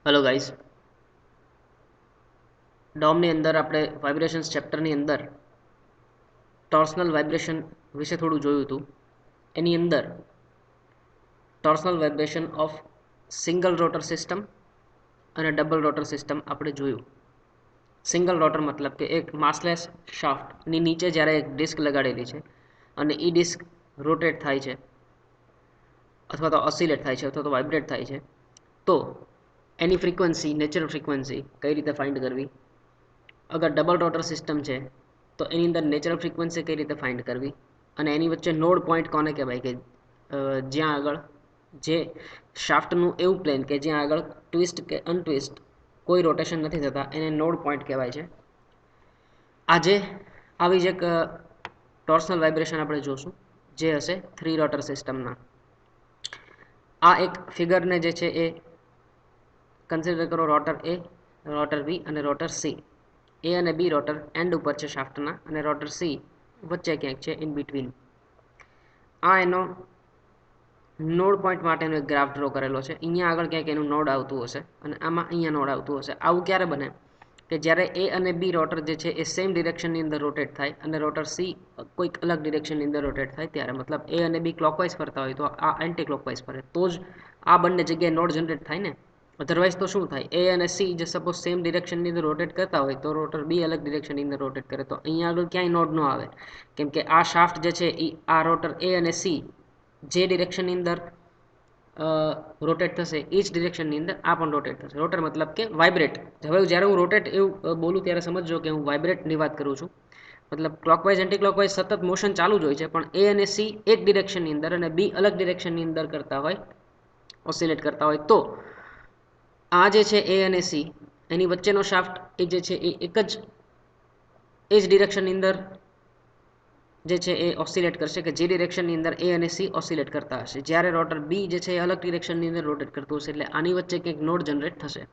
Hello guys. डॉमની અંદર આપણે vibrations ચેપ્ટરની અંદર ટોર્સનલ વાઇબ્રેશન વિશે થોડું જોયું હતું. એની અંદર torsional vibration of single rotor system અને ડબલ રોટર સિસ્ટમ આપણે જોયું. સિંગલ રોટર મતલબ કે એક માસલેસ શાફ્ટની નીચે જ્યારે એક ડિસ્ક લગાડેલી છે અને એ ડિસ્ક રોટેટ થાય છે અથવા તો ઓસિલેટ થાય છે અથવા તો વાઇબ્રેટ થાય છે, તો એની ફ્રીક્વન્સી, નેચરલ ફ્રીક્વન્સી કઈ રીતે ફાઇન્ડ કરવી. અગર ડબલ રોટર સિસ્ટમ છે તો એની અંદર નેચરલ ફ્રીક્વન્સી કઈ રીતે ફાઇન્ડ કરવી અને એની વચ્ચે નોડ પોઈન્ટ કોને કહેવાય કે જ્યાં આગળ જે શાફ્ટનું એવું પ્લેન કે જ્યાં આગળ ટ્વિસ્ટ કે અનટ્વિસ્ટ કોઈ રોટેશન નથી થતા એને નોડ પોઈન્ટ કહેવાય છે. આજે આવી જ એક ટોર્સનલ વાઇબ્રેશન આપણે જોશું જે હશે થ્રી રોટર સિસ્ટમના. આ એક ફિગરને જે છે એ કન્સિડર કરો રોટર એ, રોટર બી અને રોટર સી. એ અને બી રોટર એન્ડ ઉપર છે શાફ્ટના અને રોટર સી વચ્ચે ક્યાંક છે ઇન બિટવીન. આ એનો નોડ પોઈન્ટ માટેનો એક ગ્રાફ ડ્રો કરેલો છે. અહીંયા આગળ ક્યાંક એનું નોડ આવતું હશે અને આમાં અહીંયા નોડ આવતું હશે. આવું ક્યારે બને કે જ્યારે એ અને બી રોટર જે છે એ સેમ ડિરેક્શનની અંદર રોટેટ થાય અને રોટર સી કોઈક અલગ ડિરેક્શનની અંદર રોટેટ થાય ત્યારે, મતલબ એ અને બી ક્લોકવાઇઝ ફરતા હોય તો આ એન્ટી ક્લોકવાઇઝ ફરે, તો જ આ બંને જગ્યાએ નોડ જનરેટ થાય ને. અધરવાઇઝ તો શું થાય, એ અને સી જે સપોઝ સેમ ડિરેક્શનની અંદર રોટેટ કરતા હોય તો રોટર બી અલગ ડિરેક્શનની અંદર રોટેટ કરે તો અહીંયા આગળ ક્યાંય નોડ ન આવે, કેમ કે આ શાફ્ટ જે છે એ આ રોટર એ અને સી જે ડિરેક્શનની અંદર રોટેટ થશે એ જ ડિરેક્શનની અંદર આ પણ રોટેટ થશે. રોટર મતલબ કે વાઇબ્રેટ. હવે જ્યારે હું રોટેટ એવું બોલું ત્યારે સમજો કે હું વાઇબ્રેટની વાત કરું છું. મતલબ ક્લોકવાઇઝ એન્ટી ક્લોકવાઇઝ સતત મોશન ચાલુ જ હોય છે, પણ એ અને સી એક ડિરેક્શનની અંદર અને બી અલગ ડિરેક્શનની અંદર કરતા હોય, ઓસિલેટ કરતા હોય, તો આ જે છે એ અને સી એની વચ્ચેનો શાફ્ટ એ જે છે એ એક જ એ જ ડિરેક્શનની અંદર જે છે એ ઓસિલેટ કરશે કે જે ડિરેક્શનની અંદર એ અને સી ઓસિલેટ કરતા હશે. જ્યારે રોટર બી જે છે એ અલગ ડિરેક્શનની અંદર રોટેટ કરતું હશે એટલે આની વચ્ચે કંઈક નોડ જનરેટ થશે.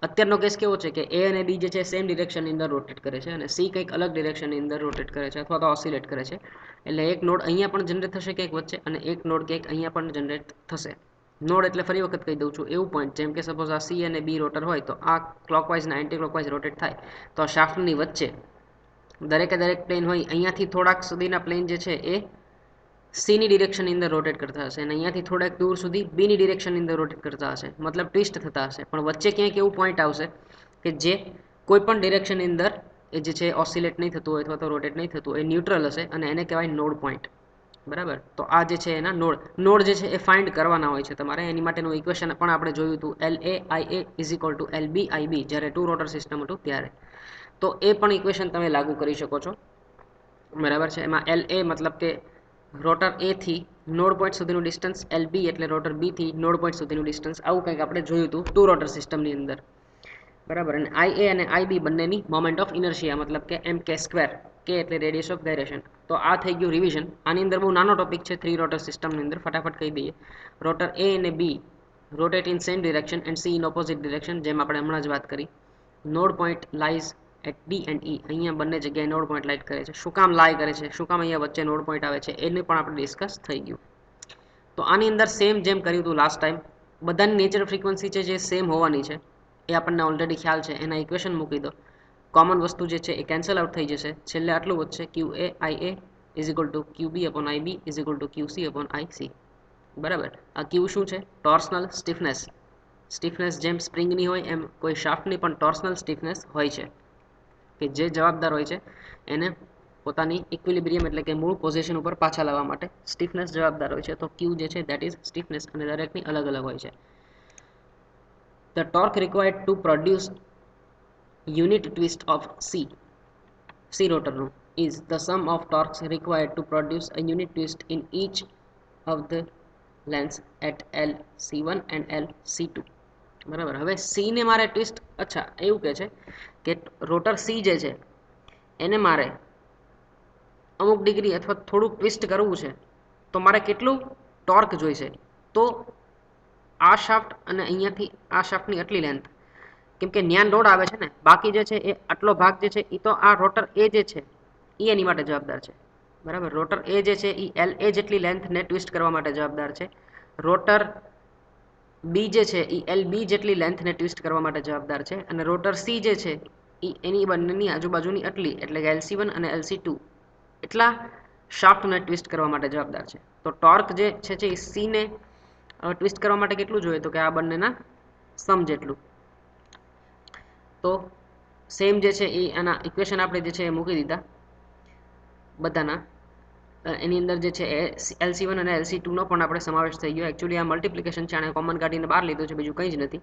અત્યારનો કેસ કેવો છે કે એ અને બી જે છે સેમ ડિરેક્શનની અંદર રોટેટ કરે છે અને સી કંઈક અલગ ડિરેક્શનની અંદર રોટેટ કરે છે અથવા તો ઓસિલેટ કરે છે. એટલે એક નોડ અહીંયા પણ જનરેટ થશે ક્યાંક વચ્ચે અને એક નોડ ક્યાંક અહીંયા પણ જનરેટ થશે. નોડ એટલે ફરી વખત કહી દઉં છું એવું પોઈન્ટ જેમ કે સપોઝ આ સી અને બી રોટર હોય તો આ ક્લોકવાઇઝના એન્ટી ક્લોકવાઇઝ રોટેટ થાય તો આ શાફ્ટની વચ્ચે દરેકે દરેક પ્લેન હોય અહીંયાથી થોડાક સુધીના પ્લેન જે છે એ સીની ડિરેક્શનની અંદર રોટેટ કરતા હશે અને અહીંયાથી થોડાક દૂર સુધી બીની ડિરેક્શનની અંદર રોટેટ કરતા હશે, મતલબ ટ્વિસ્ટ થતા હશે. પણ વચ્ચે ક્યાંક એવું પોઈન્ટ આવશે કે જે કોઈ પણ ડિરેક્શનની અંદર એ જે છે ઓસિલેટ નહીં થતું હોય અથવા તો રોટેટ નહીં થતું, એ ન્યુટ્રલ હશે અને એને કહેવાય નોડ પોઈન્ટ. બરાબર, તો આ જે છે એના નોડ જે છે એ ફાઇન્ડ કરવાના હોય છે તમારે. એની માટેનું ઇક્વેશન પણ આપણે જોયું હતું, L A I A is equal to L B I B, જ્યારે ટુ રોટર સિસ્ટમ હતું ત્યારે. તો એ પણ ઇક્વેશન તમે લાગુ કરી શકો છો. બરાબર છે. એમાં એલ એ મતલબ કે રોટર એ થી નોડ પોઈન્ટ સુધીનું ડિસ્ટન્સ, એલ બી એટલે રોટર બી થી નોડ પોઈન્ટ સુધીનું ડિસ્ટન્સ, આવું કંઈક આપણે જોયું હતું ટુ રોટર સિસ્ટમની અંદર. બરાબર, અને આઈ એ અને આઈ બી બંનેની મોમેન્ટ ઓફ ઇનર્શિયા મતલબ કે એમ કે સ્ક્વેર, કે એટલે રેડિયસ ઓફ ગાયરેશન. તો આ થઈ ગયું રિવિઝન. આની અંદર બહુ નાનો ટોપિક છે થ્રી રોટર સિસ્ટમની અંદર, ફટાફટ કહી દઈએ. રોટર એ અને B rotate in same direction and C in opposite direction, જેમ આપણે હમણાં જ વાત કરી. Node point lies at D and E, અહીંયા બંને જગ્યાએ નોડ પોઈન્ટ લાઇટ કરે છે. શું કામ લાય કરે છે, શું કામ અહીંયા વચ્ચે નોડ પોઈન્ટ આવે છે, એને પણ આપણે ડિસ્કસ થઈ ગયું. તો આની અંદર સેમ જેમ કર્યું હતું લાસ્ટ ટાઈમ, બધાની નેચરલ ફ્રીક્વન્સી છે જે સેમ હોવાની છે એ આપણને ઓલરેડી ખ્યાલ છે. એના ઇક્વેશન મૂકી દો, કોમન વસ્તુ જે છે એ કેન્સલ આઉટ થઈ જશે. છેલ્લે આટલું વધશે, Q A I A is equal to Q B upon I B is equal to Q C upon I C. બરાબર, આ ક્યુ શું છે? Torsional stiffness. સ્ટીફનેસ જેમ સ્પ્રિંગની હોય એમ કોઈ શાફ્ટની પણ ટોર્સનલ સ્ટીફનેસ હોય છે કે જે જવાબદાર હોય છે એને પોતાની ઇક્વિલિબ્રિયમ એટલે કે મૂળ પોઝિશન ઉપર પાછા લાવવા માટે સ્ટીફનેસ જવાબદાર હોય છે. તો ક્યુ જે છે દેટ ઇઝ સ્ટીફનેસ અને દરેકની અલગ અલગ હોય છે. The torque required to produce unit twist of C rotor is the sum of torques required to produce a unit twist in each of the lengths at L C1 and L C2. બરાબર, હવે C ને મારે twist, અચ્છા એવું કહે છે કે rotor C જે છે એને મારે અમુક ડિગ્રી અથવા થોડુંક ટ્વિસ્ટ કરવું છે તો મારે કેટલું ટોર્ક જોઈશે. તો આ શાફ્ટ અને અહીંયાથી આ શાફ્ટની આટલી લેન્થ, કેમ કે ન્યાન લોડ આવે છે ને, બાકી જે છે એ આટલો ભાગ જે છે એ તો આ રોટર એ જે છે એ એની માટે જવાબદાર છે. બરાબર, રોટર એ જે છે એ એલ એ જેટલી લેન્થને ટ્વિસ્ટ કરવા માટે જવાબદાર છે. રોટર બી જે છે એ એલ બી જેટલી લેન્થને ટ્વિસ્ટ કરવા માટે જવાબદાર છે અને રોટર સી જે છે એ એની બંનેની આજુબાજુની આટલી એટલે કે LC1 અને LC2 એટલા શાફ્ટને ટ્વિસ્ટ કરવા માટે જવાબદાર છે. તો ટોર્ક જે છે એ સીને ટ્વિસ્ટ કરવા માટે કેટલું જોઈએ તો કે આ બંનેના સમ જેટલું. તો સેમ જે છે એ આના ઇક્વેશન આપણે જે છે એ મૂકી દીધા બધાના. એની અંદર જે છે LC1 અને LC2 નો પણ આપણે સમાવેશ થઈ ગયો. એકચ્યુઅલી આ મલ્ટિપ્લિકેશન છે, આને કોમન કાઢીને બહાર લીધું છે, બીજું કંઈ જ નથી.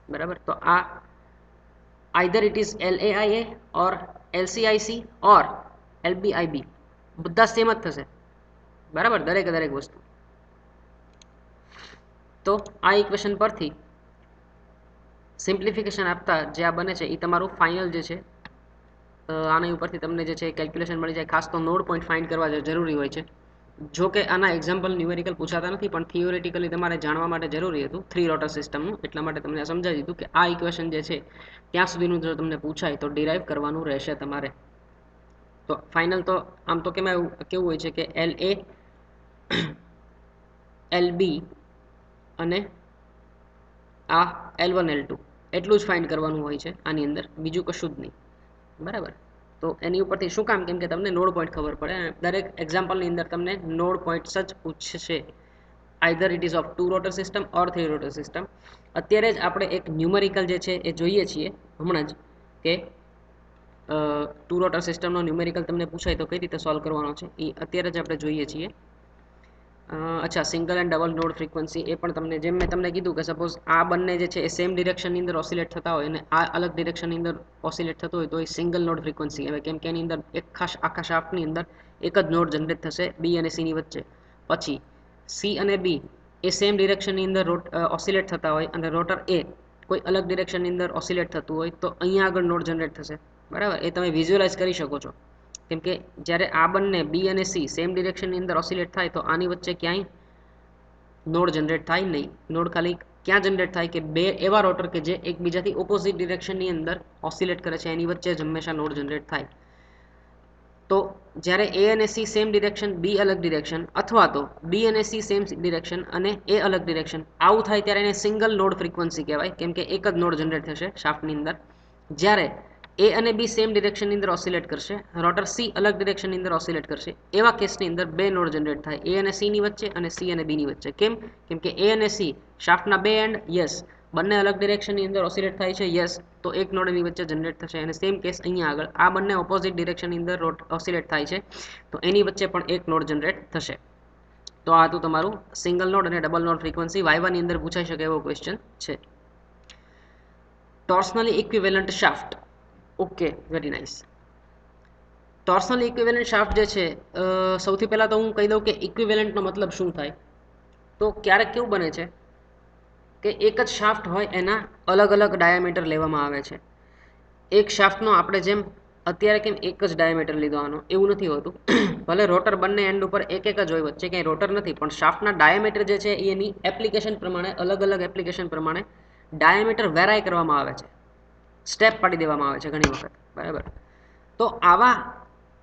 બરાબર, તો આ either it is LAIA or LCIC or LBIB બધા સેમ જ થશે. બરાબર, દરેક વસ્તુ. તો આ ઇક્વેશન પરથી સિમ્પ્લિફિકેશન આપતા જે આ બને છે એ તમારું ફાઇનલ જે છે આના ઉપરથી તમને જે છે કેલ્ક્યુલેશન મળી જાય. ખાસ તો નોડ પોઈન્ટ ફાઇન્ડ કરવા જરૂરી હોય છે. જો કે આના એક્ઝામ્પલ ન્યુમેરિકલ પૂછાતા નથી, પણ થિયોરેટિકલી તમારે જાણવા માટે જરૂરી હતું 3 રોટર સિસ્ટમનું. એટલા માટે તમને સમજાવી દીધું કે આ ઇક્વેશન જે છે ત્યાં સુધીનું જો તમને પૂછાય તો ડિરાઈવ કરવાનું રહેશે તમારે. તો ફાઇનલ તો આમ તો કેવું હોય છે કે LA LB અને આ L1 L2 એટલું જ ફાઇન્ડ કરવાનું હોય છે આની અંદર, બીજું કશું જ નહીં. બરાબર, તો એની ઉપરથી શું કામ, કેમ કે તમને નોડ પોઈન્ટ ખબર પડે. દરેક એક્ઝામ્પલની અંદર તમને નોડ પોઈન્ટ્સ જ પૂછશે. Either it ease of 2 rotor system or 3 rotor system. અત્યારે જ આપણે એક ન્યુમેરિકલ જે છે એ જોઈએ છીએ હમણાં જ કે 2 રોટર સિસ્ટમનો ન્યુમેરિકલ તમને પૂછાય તો કઈ રીતે સોલ્વ કરવાનો છે એ અત્યારે જ આપણે જોઈએ છીએ. અચ્છા, single and double node frequency એ પણ તમને, જેમ મેં તમને કીધું કે સપોઝ આ બંને જે છે એ સેમ ડિરેક્શનની અંદર ઓસિલેટ થતા હોય અને આ અલગ ડિરેક્શનની અંદર ઓસિલેટ થતો હોય તો એ સિંગલ નોડ ફ્રીક્વન્સી કહેવાય. કેમ કે એની અંદર આખા શાફ્ટની અંદર એક જ નોડ જનરેટ થશે બી અને સીની વચ્ચે. પછી સી અને બી એ સેમ ડિરેક્શનની અંદર ઓસિલેટ થતા હોય અને રોટર એ કોઈ અલગ ડિરેક્શનની અંદર ઓસિલેટ થતું હોય તો અહીંયા આગળ નોડ જનરેટ થશે. બરાબર, એ તમે વિઝ્યુઅલાઇઝ કરી શકો છો. કેમ કે જ્યારે આ બંને બી અને સી સેમ ડિરેક્શનની અંદર ઓસિલેટ થાય તો આની વચ્ચે ક્યાંય નોડ જનરેટ થાય નહીં. નોડ ખાલી ક્યાં જનરેટ થાય કે બે એવા રોટર કે જે એકબીજાથી ઓપોઝિટ ડિરેક્શનની અંદર ઓસિલેટ કરે છે એની વચ્ચે જ હંમેશા નોડ જનરેટ થાય. તો જ્યારે એ અને સી સેમ ડિરેક્શન, બી અલગ ડિરેક્શન, અથવા તો બી અને સી સેમ ડિરેક્શન અને એ અલગ ડિરેક્શન, આવું થાય ત્યારે એને સિંગલ નોડ ફ્રીક્વન્સી કહેવાય. કેમ કે એક જ નોડ જનરેટ થશે શાફ્ટની અંદર. જ્યારે એ અને બી સેમ ડિરેક્શનની અંદર ઓસિલેટ કરશે, રોટર સી અલગ ડિરેક્શનની અંદર ઓસિલેટ કરશે, એવા કેસની અંદર બે નોડ જનરેટ થાય, એ અને સીની વચ્ચે અને સી અને બીની વચ્ચે. કેમ કે એ અને સી શાફ્ટના બે એન્ડ, યસ, બંને અલગ ડિરેક્શનની અંદર ઓસિલેટ થાય છે, યસ, તો એક નોડની વચ્ચે જનરેટ થશે. અને સેમ કેસ અહીંયા આગળ આ બંને ઓપોઝિટ ડિરેક્શનની અંદર ઓસિલેટ થાય છે તો એની વચ્ચે પણ એક નોડ જનરેટ થશે. તો આ હતું તમારું સિંગલ નોડ અને ડબલ નોડ ફ્રીક્વન્સી. વાયવાની અંદર પૂછાઈ શકે એવો ક્વેશ્ચન છે. Torsionally equivalent shaft. Okay, very nice. Torsional equivalent shaft જે છે, સૌથી પહેલાં તો હું કહી દઉં કે ઇક્વિવેલન્ટનો મતલબ શું થાય. તો ક્યારેક કેવું બને છે કે એક જ શાફ્ટ હોય એના અલગ અલગ ડાયામીટર લેવામાં આવે છે. એક શાફ્ટનો આપણે જેમ અત્યારે કેમ એક જ ડાયામીટર લીધો આનો, એવું નથી હોતું. ભલે રોટર બંને એન્ડ ઉપર એક જ હોય, વચ્ચે ક્યાંય રોટર નથી, પણ શાફ્ટના ડાયામીટર જે છે એની એપ્લિકેશન પ્રમાણે, અલગ અલગ એપ્લિકેશન પ્રમાણે ડાયામીટર વેરાય કરવામાં આવે છે, સ્ટેપ પાડી દેવામાં આવે છે ઘણી વખત. બરાબર, તો આવા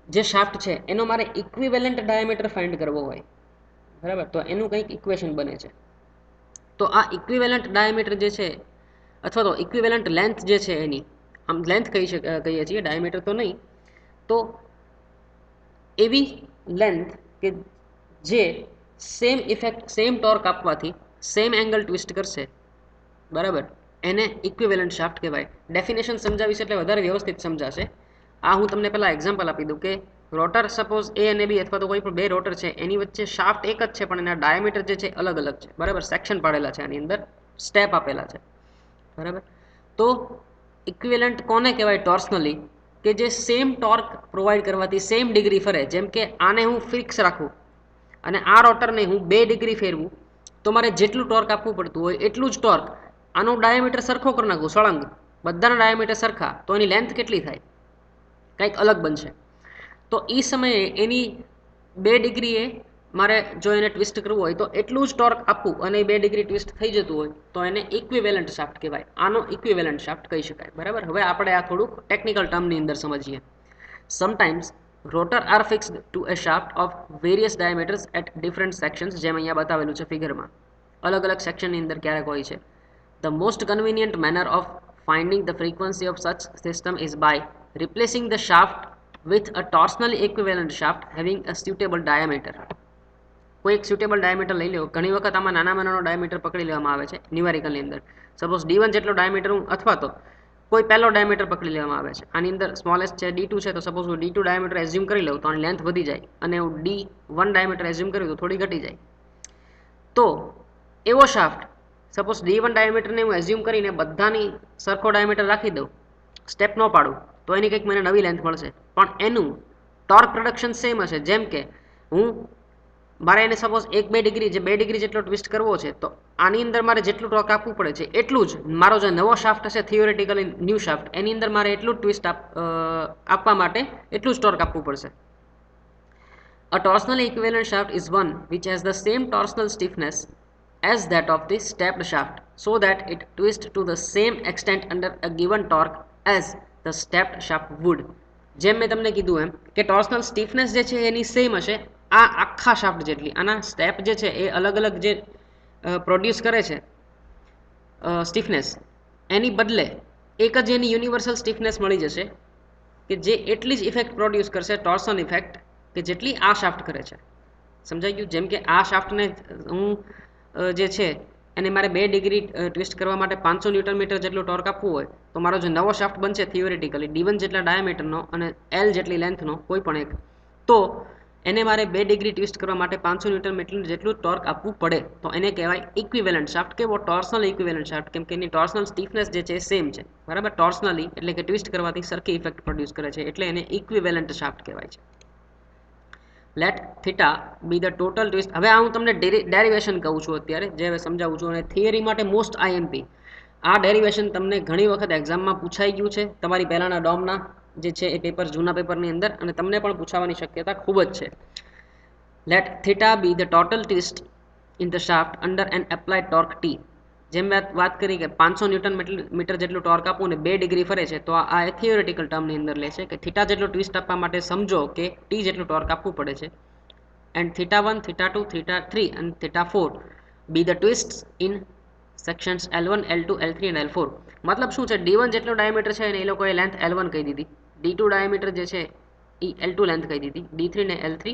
જે શાફ્ટ છે એનો મારે ઇક્વિવેલન્ટ ડાયામીટર ફાઇન્ડ કરવો હોય, બરાબર, તો એનું કંઈક ઇક્વેશન બને છે. તો આ ઇક્વિવેલન્ટ ડાયામીટર જે છે, અથવા તો ઇક્વિવેલન્ટ લેન્થ જે છે એની, આમ લેન્થ કહીએ છીએ, ડાયામીટર તો નહીં, તો એવી લેન્થ કે જે સેમ ઇફેક્ટ, સેમ ટોર્ક આપવાથી સેમ એંગલ ટ્વિસ્ટ કરશે, બરાબર, એને ઇક્વિવેલન્ટ શાફ્ટ કહેવાય. ડેફિનેશન સમજાવીશ એટલે વધારે વ્યવસ્થિત સમજાશે. આ હું તમને પહેલાં એક્ઝામ્પલ આપી દઉં કે રોટર સપોઝ એ અને બી અથવા તો કોઈ પણ બે રોટર છે એની વચ્ચે શાફ્ટ એક જ છે પણ એના ડાયામીટર જે છે અલગ અલગ છે. બરાબર, સેક્શન પાડેલા છે, આની અંદર સ્ટેપ આપેલા છે. બરાબર, તો ઇક્વિવેલન્ટ કોને કહેવાય ટોર્સનલી, કે જે સેમ ટોર્ક પ્રોવાઈડ કરવાથી સેમ ડિગ્રી ફરે. જેમ કે આને હું ફિક્સ રાખું અને આ રોટરને હું 2 ડિગ્રી ફેરવું તો મારે જેટલું ટોર્ક આપવું પડતું હોય એટલું જ ટોર્ક આનું ડાયામીટર સરખો કરી નાખું, સળંગ, બધાના ડાયામીટર સરખા, તો એની લેન્થ કેટલી થાય, કંઈક અલગ બનશે. તો એ સમયે એની 2 ડિગ્રીએ મારે જો એને ટ્વિસ્ટ કરવું હોય તો એટલું જ ટોર્ક આપવું અને 2 ડિગ્રી ટ્વિસ્ટ થઈ જતું હોય તો એને ઇક્વિવેલન્ટ શાફ્ટ કહેવાય. આનો ઇક્વિવેલન્ટ શાફ્ટ કહી શકાય. બરાબર, હવે આપણે આ થોડુંક ટેકનિકલ ટર્મની અંદર સમજીએ. Sometimes rotor are fixed to a shaft of various diameters at different sections, જેમ અહીંયા બતાવેલું છે ફિગરમાં. अलग अलग सेक्शनની અંદર ક્યારેક હોય છે. The most convenient manner of finding the frequency of such system is by replacing the shaft with a torsionally equivalent shaft having a suitable diameter. કોઈ એક suitable diameter લઈ લો. ઘણી વખત આમાં નાનામાં નાનો diameter પકડી લેવામાં આવે છે ન્યુમેરિકલની અંદર. સપોઝ D1 જેટલો diameter હું અથવા તો કોઈ પહેલો diameter પકડી લેવામાં આવે છે. આની અંદર સ્મોલેસ્ટ છે D2 છે, તો સપોઝ હું D2 diameter એઝ્યુમ કરી લઉં તો આની લેન્થ વધી જાય, અને હું D1 diameter એઝ્યુમ કર્યું તો થોડી ઘટી જાય. તો એવો શાફ્ટ સપોઝ D1 ડાયામીટરને હું એઝ્યુમ કરીને બધાની સરખો ડાયામીટર રાખી દઉં, સ્ટેપ ન પાડું, તો એની કંઈક મને નવી લેન્થ મળશે, પણ એનું ટોર્ક પ્રોડક્શન સેમ હશે. જેમ કે હું મારે એને સપોઝ 1-2 ડિગ્રી જે 2 ડિગ્રી જેટલો ટ્વિસ્ટ કરવો છે, તો આની અંદર મારે જેટલું ટોર્ક આપવું પડે છે એટલું જ મારો જે નવો શાફ્ટ હશે થિયોરેટિકલી ન્યૂ શાફ્ટ, એની અંદર મારે એટલું ટ્વિસ્ટ આપવા માટે એટલું જ ટોર્ક આપવું પડશે. A torsionally equivalent shaft is one which has the same torsional stiffness as that of the stepped shaft, so that it twists to the same extent under a given torque as the stepped shaft would. જેમ મેં તમને કીધું એમ કે torsional stiffness જે છે એની same હશે આ આખા શાફ્ટ જેટલી. આના સ્ટેપ જે છે એ અલગ અલગ જે પ્રોડ્યુસ કરે છે સ્ટીફનેસ, એની બદલે એક જ એની યુનિવર્સલ સ્ટીફનેસ મળી જશે કે જે એટલી જ ઇફેક્ટ પ્રોડ્યુસ કરશે ટોર્સન ઇફેક્ટ કે જેટલી આ શાફ્ટ કરે છે. સમજાઈ ગયું? જેમ કે આ શાફ્ટને હું જે છે એને મારે 2 ડિગ્રી ટ્વિસ્ટ કરવા માટે 500 ન્યૂટન મીટર જેટલું ટોર્ક આપવું હોય, તો મારો જે નવો શાફ્ટ બનશે થિયોરેટિકલી D1 જેટલા ડાયામીટરનો અને L જેટલી લેન્થનો કોઈ પણ એક, તો એને મારે 2 ડિગ્રી ટ્વિસ્ટ કરવા માટે 500 ન્યૂટન મીટર જેટલું ટોર્ક આપવું પડે, તો એને કહેવાય ઇક્વિવેલન્ટ શાફ્ટ. કેવો? ટોર્સનલ ઇક્વિવેલન્ટ શાફ્ટ, કેમ કે એની ટોર્સનલ સ્ટીફનેસ જે છે સેમ છે, બરાબર. ટોર્સનલી એટલે કે ટ્વિસ્ટ કરવાથી સરખી ઇફેક્ટ પ્રોડ્યુસ કરે છે, એટલે એને ઇક્વિવેલન્ટ શાફ્ટ કહેવાય છે. Let theta be the total twist. હવે આ હું તમને ડેરિવેશન કહું છું અત્યારે, જે હવે સમજાવું છું, અને થિયરી માટે મોસ્ટ આઈએમપી. આ ડેરિવેશન તમને ઘણી વખત એક્ઝામમાં પૂછાઈ ગયું છે તમારી પહેલાંના ડોમના જે છે એ પેપર, જૂના પેપરની અંદર, અને તમને પણ પૂછાવાની શક્યતા ખૂબ જ છે. Let theta be the total twist in the shaft under an applied torque T. જેમ મેં વાત કરી કે 500 ન્યૂટન મીટર જેટલું ટોર્ક આપવું ને 2 ડિગ્રી ફરે છે, તો આ થિયોરેટિકલ ટર્મની અંદર લે છે કે થીટા જેટલો ટ્વિસ્ટ આપવા માટે સમજો કે ટી જેટલું ટોર્ક આપવું પડે છે. એન્ડ થીટા 1, થીટા 2, થીટા 3 અને theta 4 B the twist in sections L1, L2, L3 અને L4. મતલબ શું છે? D1 જેટલો ડાયામીટર છે અને એ લોકોએ લેન્થ L1 કહી દીધી, D2 ડાયામીટર જે છે એ L2 લેન્થ કહી દીધી, D3 ને L3,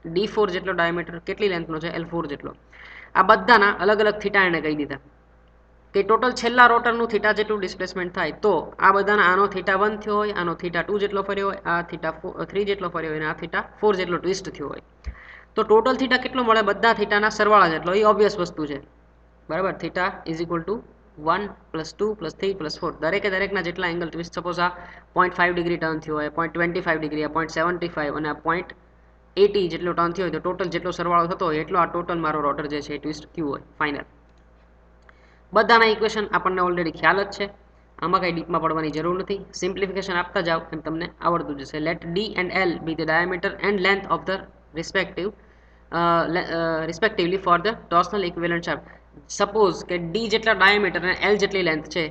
D4 જેટલો ડાયામીટર કેટલી લેન્થનો છે? L4 જેટલો. આ બધાના અલગ અલગ થીટા એને કહી દીધા કે ટોટલ છેલ્લા રોટરનું થીટા જેટલું ડિસ્પ્લેસમેન્ટ થાય, તો આ બધાના આનો થીટા 1 થયો હોય, આનો થીટા 2 જેટલો ફર્યો હોય, આ થીટા 3 જેટલો ફર્યો હોય, અને આ થીટા 4 જેટલો ટ્વિસ્ટ થયો હોય, તો ટોટલ થીટા કેટલો મળે? બધા થીટાના સરવાળા જેટલો. એ ઓબ્વિયસ વસ્તુ છે, બરાબર. Theta is equal two 1 + 2 + 3 + 4. દરેકના જેટલા એંગલ ટ્વિસ્ટ, સપોઝ આ 0.5 ડિગ્રી ટર્ન થયો હોય, 0.25 ડિગ્રી, આ 0.75 અને આ 0.80 જેટલો ટર્ન થયો હોય, તો ટોટલ જેટલો સરવાળો થતો હોય એટલો આ ટોટલ મારો રોટર જે છે એ ટ્વિસ્ટ થયું હોય ફાઇનલ. બધાના ઇક્વેશન આપણને ઓલરેડી ખ્યાલ જ છે, આમાં કંઈ ડીપમાં પડવાની જરૂર નથી. સિમ્પ્લિફિકેશન આપતા જાઓ એમ તમને આવડતું જશે. Let D and L be the diameter and length of the respectively for the torsional equivalent shaft. Suppose કે D જેટલા ડાયામીટર અને L જેટલી લેન્થ છે,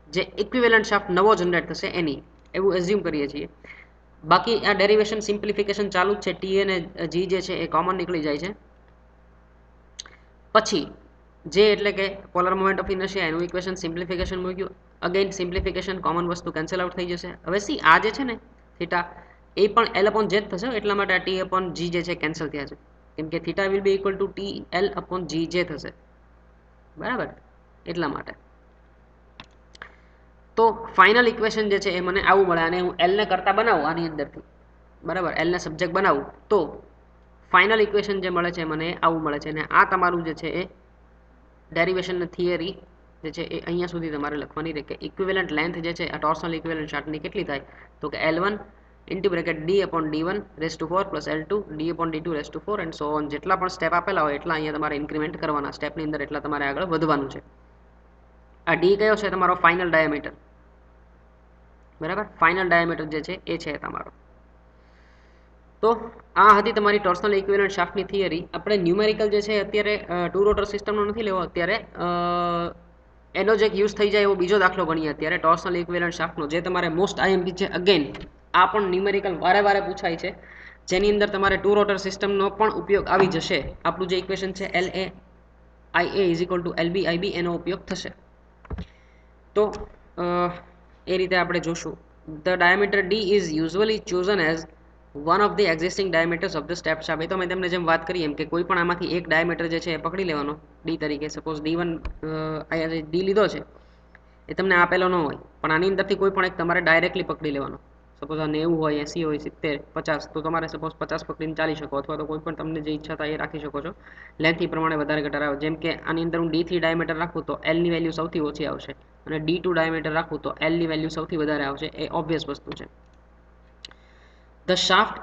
જે ઇક્વિવેલન્ટ શાફ્ટ નવો જનરેટ થશે એની, એવું એઝ્યુમ કરીએ છીએ. બાકી આ ડેરિવેશન સિમ્પ્લિફિકેશન ચાલુ જ છે, T અને G જે છે એ કોમન નીકળી જાય છે. પછી જે એટલે કે પોલર મોમેન્ટ ઓફ ઇનર્શિયા, એનું ઇક્વેશન સિમ્પ્લિફિકેશન મૂક્યું, અગેન સિમ્પ્લિફિકેશન, કોમન વસ્તુ કેન્સલ આઉટ થઈ જશે. હવે સી આ જે છે ને થીટા, એ પણ L/J થશે, એટલા માટે આ T/G જે છે કેન્સલ થયા છે, કેમ કે theta will be equal to TL/GJ થશે, બરાબર. એટલા માટે તો ફાઇનલ ઇક્વેશન જે છે એ મને આવું મળે, અને હું L ને કરતા બનાવું આની અંદરથી, બરાબર, L ને સબ્જેક્ટ બનાવું, તો ફાઇનલ ઇક્વેશન જે મળે છે મને આવું મળે છે. અને આ તમારું જે છે એ ડેરિવેશન થિયરી જે છે એ અહીંયા સુધી તમારે લખવાની રહે કે ઇક્વિવેલન્ટ લેન્થ જે છે આ ટોર્સનલ ઇક્વિવેલન્ટ શાફ્ટની કેટલી થાય, તો કે L1 × D/D1⁴ + L2 D/D2⁴ and so on. જેટલા પણ સ્ટેપ આપેલા હોય એટલા અહીંયા તમારે ઇન્ક્રીમેન્ટ કરવાના, સ્ટેપની અંદર એટલા તમારે આગળ વધવાનું છે. આ D કયો છે? તમારો ફાઇનલ ડાયામીટર, બરાબર. ફાઇનલ ડાયામીટર જે છે એ છે તમારો. તો આ હતી તમારી ટોર્સનલ ઇક્વિવેલન્ટ શાફ્ટની થિયરી. આપણે ન્યુમેરિકલ જે છે અત્યારે ટુ રોટર સિસ્ટમનો નથી લેવો અત્યારે, એનો જે યુઝ થઈ જાય એવો બીજો દાખલો ગણીએ અત્યારે ટોર્સનલ ઇક્વિવેલન્ટ શાફ્ટનો, જે તમારે મોસ્ટ આઈએમપી છે. અગેન આ પણ ન્યુમેરિકલ વારે વારે પૂછાય છે, જેની અંદર તમારે ટુ રોટર સિસ્ટમનો પણ ઉપયોગ આવી જશે. આપણું જે ઇક્વેશન છે LA IA is equal two LB IB એનો ઉપયોગ થશે. તો એ રીતે આપણે જોશું. The diameter D is usually chosen as one of the existing diameters of the step shaft. એ તો મેં તમને જેમ વાત કરી એમ કે કોઈ પણ આમાંથી એક ડાયામીટર જે છે એ પકડી લેવાનો ડી તરીકે. સપોઝ D1 અહીંયા ડી લીધો છે એ તમને આપેલો ન હોય, પણ આની અંદરથી કોઈ પણ એક તમારે ડાયરેક્ટલી પકડી લેવાનો. સપોઝ આ 90 હોય, 80 હોય, 70, 50, તો તમારે સપોઝ 50 પકડીને ચાલી શકો, અથવા તો કોઈ પણ તમને જે ઈચ્છા થાય એ રાખી શકો છો. લેન્થથી પ્રમાણે વધારે ઘટાડો આવે. જેમ કે આની અંદર હું D3 ડાયામીટર રાખું તો L ની વેલ્યુ સૌથી ઓછી આવશે, અને D2 ડાયામીટર રાખું તો L ની વેલ્યુ સૌથી વધારે આવશે. એ ઓબ્વિયસ વસ્તુ છે. The shaft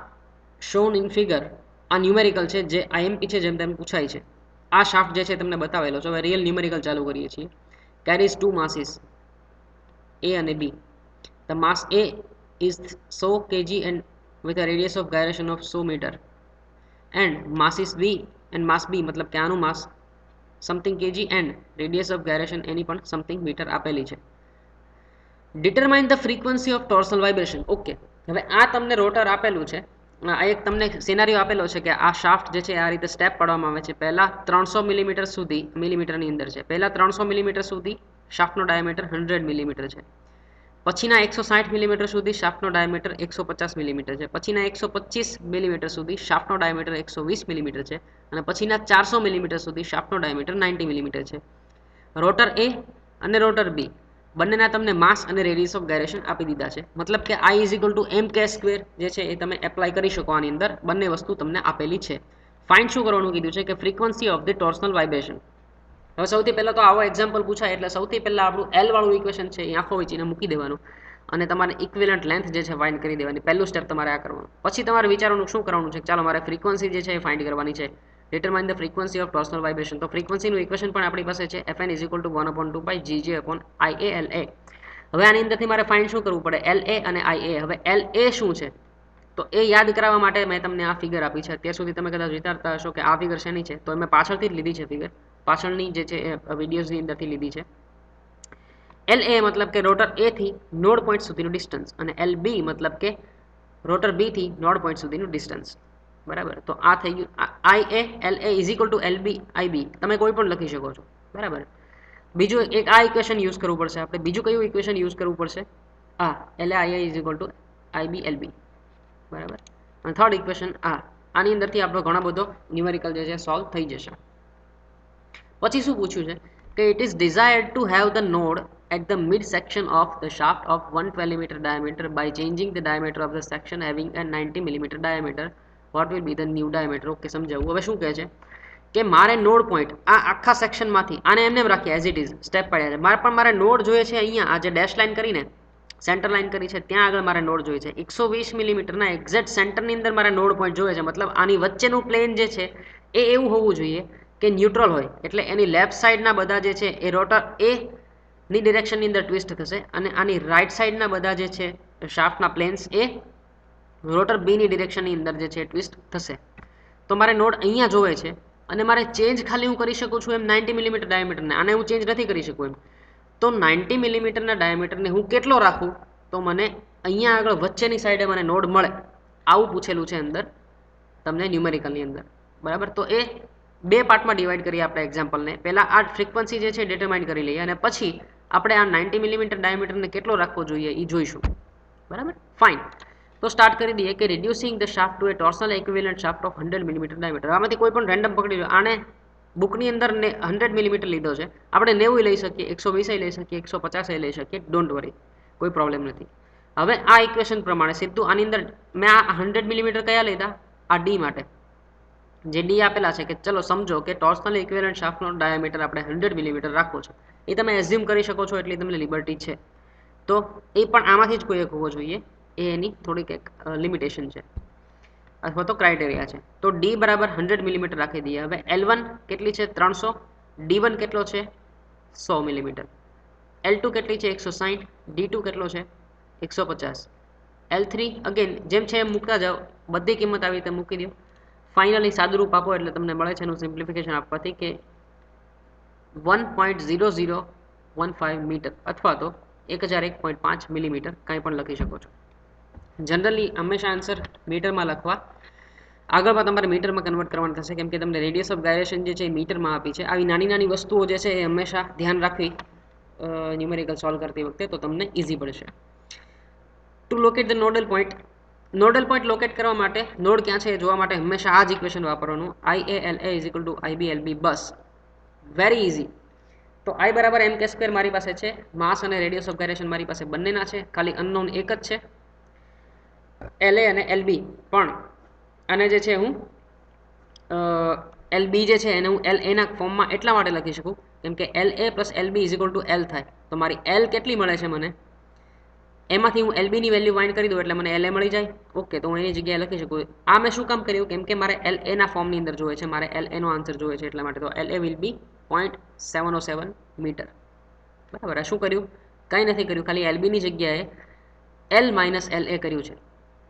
shown in figure, આ ન્યુમેરિકલ છે, જે IMP છે, જેમ તેમ પૂછાય છે. આ શાફ્ટ જે છે તમને બતાવેલો છે. હવે રિયલ ન્યુમેરિકલ ચાલુ કરીએ છીએ. કેરીઝ ટુ માસીસ A અને B. The mass A is 100 kg and with a radius of gyration of 100 meter, and mass is B and mass B मतलब કે આનું mass something kg and radius of gyration એની પણ something meter આપેલી છે. Determine the frequency of torsional vibration. Okay, હવે આ તમને rotor આપેલું છે. આ એક તમને સિનારીઓ આપેલો છે કે આ શાફ્ટ જે છે આ રીતે સ્ટેપ પાડવામાં આવે છે. પહેલા 300 મિલીમીટર સુધી, મિલીમીટરની અંદર છે, પહેલા 300 મિલીમીટર સુધી શાફ્ટનો ડાયામીટર 100 મિલીમીટર છે. પછીના 160 મિલીમીટર સુધી શાફ્ટનો ડાયામીટર 150 મિલીમીટર છે. પછીના 125 મિલીમીટર સુધી શાફ્ટનો ડાયામીટર 120 મિલીમીટર છે. અને પછીના 400 મિલીમીટર સુધી શાફ્ટનો ડાયામીટર 90 મિલીમીટર છે. રોટર એ અને રોટર બી બંનેના તમને માસ અને રેડિયસ ઓફ ગાયરેશન આપી દીધા છે. મતલબ કે I is equal two mk² જે છે એ તમે એપ્લાય કરી શકો આની અંદર. બંને વસ્તુ તમને આપેલી છે. ફાઇન્ડ શું કરવાનું કીધું છે કે frequency of the torsional vibration. હવે સૌથી પહેલાં તો આવો એક્ઝામ્પલ પૂછાય એટલે સૌથી પહેલાં આપણું L વાળું ઇક્વેશન છે એ આંખો વીંચીને મૂકી દેવાનું, અને તમારે ઇક્વિવેલન્ટ લેન્થ જે છે ફાઇન્ડ કરી દેવાની. પહેલું સ્ટેપ તમારે આ કરવાનું. પછી તમારે વિચારવાનું શું કરવાનું છે, ચાલો મારે ફ્રીક્વન્સી જે છે એ ફાઇન્ડ કરવાની છે. Determine the frequency of torsional vibration. તો ફ્રીક્વન્સીનું ઇક્વેશન પણ આપણી પાસે છે, Fn is equal two 1/2 GJ/IA LA. હવે આની અંદરથી મારે ફાઇન્ડ શું કરવું પડે, LA અને IA. હવે LA શું છે તો એ યાદ કરાવવા માટે મેં તમને આ ફિગર આપી છે. અત્યાર સુધી તમે કદાચ વિચારતા હશો કે આ ફિગર શેની છે, તો મેં પાછળથી જ લીધી છે ફિગર, પાછળની જે છે એ વિડીયોઝની અંદરથી લીધી છે. LA મતલબ કે રોટર A થી નોડ પોઈન્ટ સુધીનું ડિસ્ટન્સ, અને LB મતલબ કે રોટર B થી નોડ પોઈન્ટ સુધીનું ડિસ્ટન્સ. બરાબર, તો આ થઈ ગયું. IA LA is equal two LB IB તમે કોઈ પણ લખી શકો છો. બરાબર, બીજું એક આ ઇક્વેશન યુઝ કરવું પડશે આપણે. બીજું કયું ઇક્વેશન યુઝ કરવું પડશે, આ LA IA is equal two IB LB. બરાબર, અને થર્ડ ઇક્વેશન આની અંદરથી આપણો ઘણો બધો ન્યુમેરિકલ જે છે સોલ્વ થઈ જશે. પછી શું પૂછ્યું છે કે it is desired to have the node at the mid section of the shaft of 120 meter diameter by changing the diameter of the section having a 90 millimeter diameter. What will be the new diameter? Okay, સમજાવું. હવે શું કહે છે કે મારે node point આ આખા સેક્શનમાંથી, આને એમને રાખીએ એઝ ઇટ ઇઝ સ્ટેપ પાડ્યા છે, પણ મારે નોડ જોઈએ છે અહીંયા. આ જે ડેશ લાઇન કરીને સેન્ટર લાઇન કરી છે ત્યાં આગળ મારે નોડ જોઈએ છે. 120 મિલીમીટરના એક્ઝેક્ટ સેન્ટરની અંદર મારે નોડ પોઈન્ટ જોઈએ છે. મતલબ આની વચ્ચેનું પ્લેન જે છે એ એવું હોવું જોઈએ કે ન્યુટ્રલ હોય, એટલે એની લેફ્ટ સાઈડના બધા જે છે એ રોટર એ ની ડિરેક્શનની અંદર ટ્વિસ્ટ થશે, અને આની રાઈટ સાઈડના બધા જે છે શાફ્ટના પ્લેન્સ એ રોટર બીની ડિરેક્શનની અંદર જે છે ટ્વિસ્ટ થશે. તો મારે નોડ અહીંયા જોવે છે, અને મારે ચેન્જ ખાલી હું કરી શકું છું એમ 90 મિલીમીટર ડાયામીટરને, આને હું ચેન્જ નથી કરી શકું એમ. તો 90 મિલીમીટરના ડાયામીટરને હું કેટલો રાખું તો મને અહીંયા આગળ વચ્ચેની સાઈડે મને નોડ મળે, આવું પૂછેલું છે અંદર તમને ન્યુમેરિકલની અંદર. બરાબર, તો એ બે પાર્ટમાં ડિવાઈડ કરીએ આપણે એક્ઝામ્પલને. પહેલાં આ ફ્રીક્વન્સી જે છે ડિટરમાઇન કરી લઈએ, અને પછી આપણે આ 90 મિલીમીટર ડાયામીટરને કેટલો રાખવો જોઈએ એ જોઈશું. બરાબર, ફાઇન. તો સ્ટાર્ટ કરી દઈએ કે reducing the shaft to a torsional equivalent shaft of 100 millimetre diameter. આમાંથી કોઈ પણ રેન્ડમ પકડી લો. આને બુકની અંદર 100 મિલીમીટર લીધો છે, આપણે 90 લઈ શકીએ, 120 લઈ શકીએ, 150 લઈ શકીએ, ડોન્ટ વરી, કોઈ પ્રોબ્લેમ નથી. હવે આ ઇક્વેશન પ્રમાણે સીધું આની અંદર મેં આ 100 મિલીમીટર કયા લીધા, આ ડી માટે જે ડી આપેલા છે, કે ચલો સમજો કે ટોર્સનલ ઇક્વિવેલન્ટ શાફ્ટનો ડાયામીટર આપણે 100 મિલીમીટર રાખવો છે. એ તમે એઝ્યુમ કરી શકો છો, એટલી તમને લિબર્ટી છે. તો એ પણ આમાંથી જ કોઈ એક હોવો જોઈએ, એ એની થોડીક એક લિમિટેશન છે અથવા તો ક્રાઇટેરિયા છે. તો ડી બરાબર 100 મિલીમીટર રાખી દઈએ. હવે L1 કેટલી છે, 300. D1 કેટલો છે, 100 મિલીમીટર. L2 કેટલી છે, 160. D2 કેટલો છે, 150. L3 અગેન જેમ છે એમ મૂકતા જાઓ, બધી કિંમત આવી રીતે મૂકી દો. ફાઇનલી સાદુરૂપ આપો એટલે તમને મળે છે એનું સિમ્પ્લિફિકેશન આપવાથી કે 1.0015 મીટર અથવા તો 1001.5 મિલીમીટર કાંઈ પણ લખી શકો છો. જનરલી હંમેશા આન્સર મીટરમાં લખવા, આગળમાં તમારે મીટરમાં કન્વર્ટ કરવાનું થશે કેમ કે તમને રેડિયસ ઓફ ગાયરેશન જે છે એ મીટરમાં આપી છે. આવી નાની નાની વસ્તુઓ જે છે એ હંમેશા ધ્યાન રાખવી ન્યુમેરિકલ સોલ્વ કરતી વખતે, તો તમને ઇઝી પડશે. To locate the nodal point locate કરવા માટે, નોડ ક્યાં છે એ જોવા માટે હંમેશા આ જ ઇક્વેશન વાપરવાનું, IA LA = IB LB. બસ, વેરી ઇઝી. તો I બરાબર mk² મારી પાસે છે, માસ અને રેડિયસ ઓફ ગાયરેશન મારી પાસે બંનેના છે, ખાલી અનનોન એક જ છે LA અને LB. પણ અને જે છે હું LB જે છે એને હું LA ના ફોર્મમાં એટલા માટે લખી શકું કેમ કે LA + LB = L થાય. તો મારી L કેટલી મળે છે મને, એમાંથી હું LB ની વેલ્યુ ફાઇન્ડ કરી દઉં એટલે મને LA મળી જાય. ઓકે, તો હું એની જગ્યાએ લખી શકું. આ મેં શું કામ કર્યું, કેમ કે મારે LA ના ફોર્મની અંદર જોઈએ છે, મારે LA નો આન્સર જોઈએ છે એટલા માટે. તો LA will be 0.707 મીટર. બરાબર. આ શું કર્યું, કંઈ નથી કર્યું, ખાલી LB ની જગ્યાએ L - LA કર્યું છે.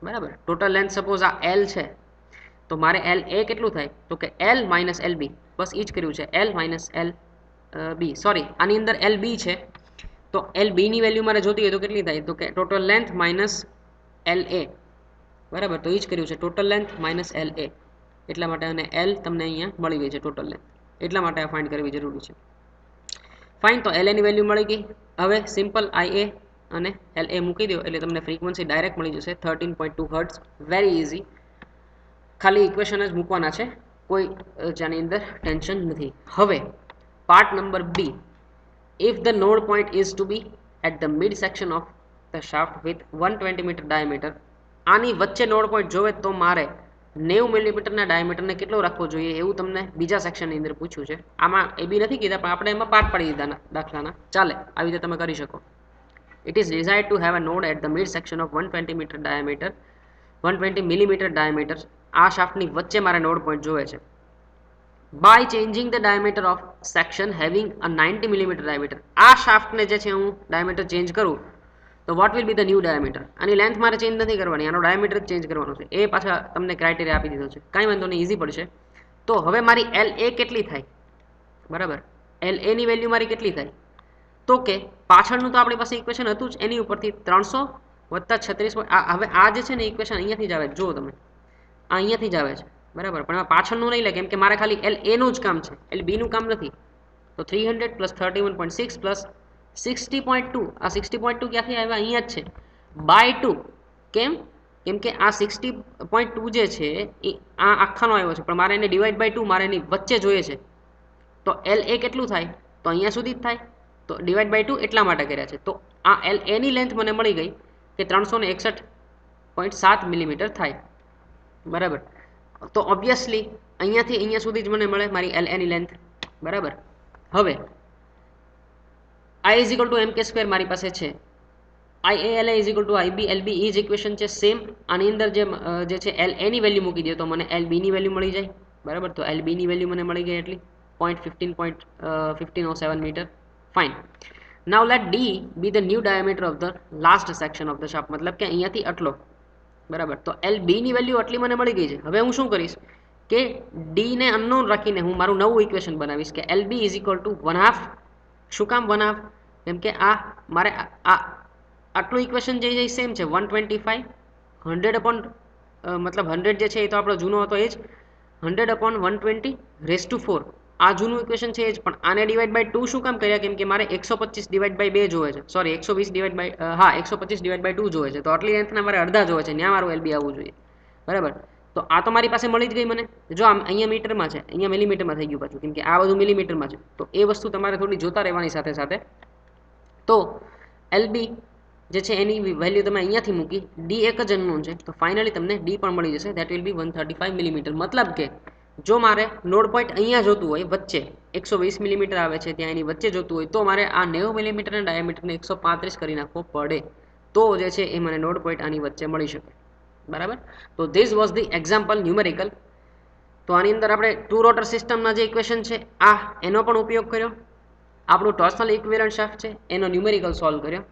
બરાબર. ટોટલ લેન્થ સપોઝ આ L છે, તો મારે LA કેટલું થાય, તો કે L - LB. બસ એ જ કર્યું છે, L - LB. સોરી, આની અંદર LB છે, તો LB ની વેલ્યુ મારે જોતી હોય તો કેટલી થાય, તો કે ટોટલ લેન્થ -LA. બરાબર. તો એ જ કર્યું છે, ટોટલ લેન્થ -LA. એટલા માટે અને L તમને અહીંયા મળી ગઈ છે ટોટલ લેન્થ, એટલા માટે આ ફાઇન્ડ કરવી જરૂરી છે. ફાઇન. તો LA ની વેલ્યુ મળી ગઈ. હવે સિમ્પલ IA અને LA મૂકી દો એટલે તમને ફ્રીક્વન્સી ડાયરેક્ટ મળી જશે 13.2 હર્ટ્ઝ. Very easy. ખાલી ઇક્વેશન જ મૂકવાના છે, કોઈ જેની અંદર ટેન્શન નથી. હવે part number B. If the node point is to be at the mid section of the shaft with 120 meter diameter, આની વચ્ચે નોડ પોઈન્ટ જોવે તો મારે 90 મિલીમીટરના ડાયામીટરને કેટલો રાખવો જોઈએ એવું તમને બીજા સેક્શનની અંદર પૂછ્યું છે. આમાં એ બી નથી કીધા, પણ આપણે એમાં પાર્ટ પાડી દીધા દાખલાના. ચાલે, આવી રીતે તમે કરી શકો. It is desired to have a node at the mid section of 120 meter diameter, 120 millimeter diameter. આ શાફ્ટની વચ્ચે મારે નોડ પોઈન્ટ જોવે છે. By changing the diameter of section having a 90 millimeter diameter, આ શાફ્ટને જે છે હું ડાયામીટર ચેન્જ કરું તો what will be the new diameter. આની લેન્થ મારે ચેન્જ નથી કરવાની, આનો ડાયામીટર જ ચેન્જ કરવાનો છે. એ પાછા તમને ક્રાઇટેરિયા આપી દીધો છે, કાંઈ વાંધો નહીં, ઇઝી પડશે. તો હવે મારી LA કેટલી થાય, બરાબર, LA ની વેલ્યુ મારી કેટલી થાય, તો કે પાછળનું તો આપણી પાસે ઇક્વેશન હતું જ, એની ઉપરથી 300 + 36. હવે આ જે છે ને ઇક્વેશન અહીંયાથી જ આવે છે, જુઓ તમે, આ અહીંયાથી જ આવે છે. બરાબર. પણ પાછળનું નહીં લે, કેમ કે મારે ખાલી LA નું જ કામ છે, LB નું કામ નથી. તો 300 + 31.6 + 60.2. આ 60.2 ક્યાંથી આવ્યા, અહીંયા જ છે, બાય 2. કેમ, કેમ કે આ 60.2 જે છે એ આ આખાનો આવ્યો છે, પણ મારે એને ડિવાઈડ બાય 2 મારે એની વચ્ચે જોઈએ છે. તો LA કેટલું થાય, તો અહીંયા સુધી જ થાય, તો ડિવાઈડ બાય 2 એટલા માટે કર્યા છે. તો આ LA ની લેન્થ મને મળી ગઈ કે 361.7 મિલીમીટર થાય. બરાબર. તો ઓબ્વિયસલી અહીંયાથી અહીંયા સુધી જ મને મળે મારી LA ની લેન્થ. બરાબર. હવે I = mk² મારી પાસે છે, IALA = IB LB. એ જ ઇક્વેશન છે સેમ. આની અંદર જે છે LA ની વેલ્યુ મૂકી દો તો મને LB ની વેલ્યુ મળી જાય. બરાબર. તો LB ની વેલ્યુ મને મળી ગઈ એટલી 0.1507 metre. Fine. Now let D be the new diameter of the last section of the shaft. મતલબ કે અહીંયાથી આટલો. બરાબર. તો LB ની વેલ્યુ આટલી મને મળી ગઈ છે. હવે હું શું કરીશ કે D ને અનનોન રાખીને હું મારું નવું ઇક્વેશન બનાવીશ કે LB = 1/2. શું કામ 1/2? કેમ કે આ મારે આટલું ઇક્વેશન જે છે સેમ છે, 125 100 મતલબ 100 જે છે એ તો આપણો જૂનો હતો એ જ, 100/120⁴. આ જૂનું ઇક્વેશન છે એ જ, પણ આને ડિવાઈડ બાય 2 શું કામ કર્યા, કેમ કે મારે 125 ડિવાઈડ બાય 2 જોવે છે, sorry 120 divide by 125 divide by 2 જોવે છે. તો આટલી લેન્થના મારે અડધા જોવે છે, ત્યાં મારું LB આવવું જોઈએ. બરાબર. તો આ તો મારી પાસે મળી જ ગઈ મને. જો આમ અહીંયા મીટરમાં છે, અહીંયા મિલીમીટરમાં થઈ ગયું પાછું, કેમ કે આ બધું મિલીમીટરમાં છે. તો એ વસ્તુ તમારે થોડી જોતા રહેવાની સાથે સાથે. તો LB જે છે એની વેલ્યુ તમે અહીંયાથી મૂકી, D એક જ અનનોન છે, તો ફાઇનલી તમને D પણ મળી જશે, ધેટ વિલ બી 135 મિલીમીટર. મતલબ કે જો મારે નોડ પોઈન્ટ અહીંયા જોતું હોય વચ્ચે, 120 મિલીમીટર આવે છે ત્યાં એની વચ્ચે જોતું હોય, તો મારે આ 90 મિલીમીટરના ડાયામીટરને 135 કરી નાખવો પડે, તો જે છે એ મને નોડ પોઈન્ટ આની વચ્ચે મળી શકે. બરાબર. તો this was the example numerical. તો આની અંદર આપણે ટુ રોટર સિસ્ટમના જે ઇક્વેશન છે એનો પણ ઉપયોગ કર્યો, આપણું ટોર્સનલ ઇક્વિવેલન્ટ શાફ્ટ છે એનો ન્યુમેરિકલ સોલ્વ કર્યો.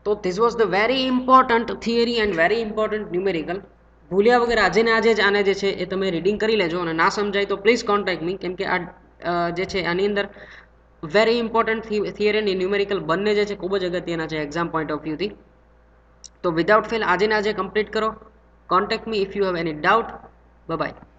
તો this was the very important theory and very important numerical. ભૂલ્યા વગર આજે ને આજે જ આને જે છે એ તમે રીડિંગ કરી લેજો, અને ના સમજાય તો પ્લીઝ કોન્ટેક્ટ મી, કેમ કે આ જે છે આની અંદર વેરી ઇમ્પોર્ટન્ટ થિયરી અને ન્યુમેરિકલ બંને જે છે ખૂબ જ અગત્યના છે એક્ઝામ પોઈન્ટ ઓફ વ્યૂથી. તો વિધાઉટ ફેલ આજે ને આજે કમ્પ્લીટ કરો. Contact me if you have any doubt. By.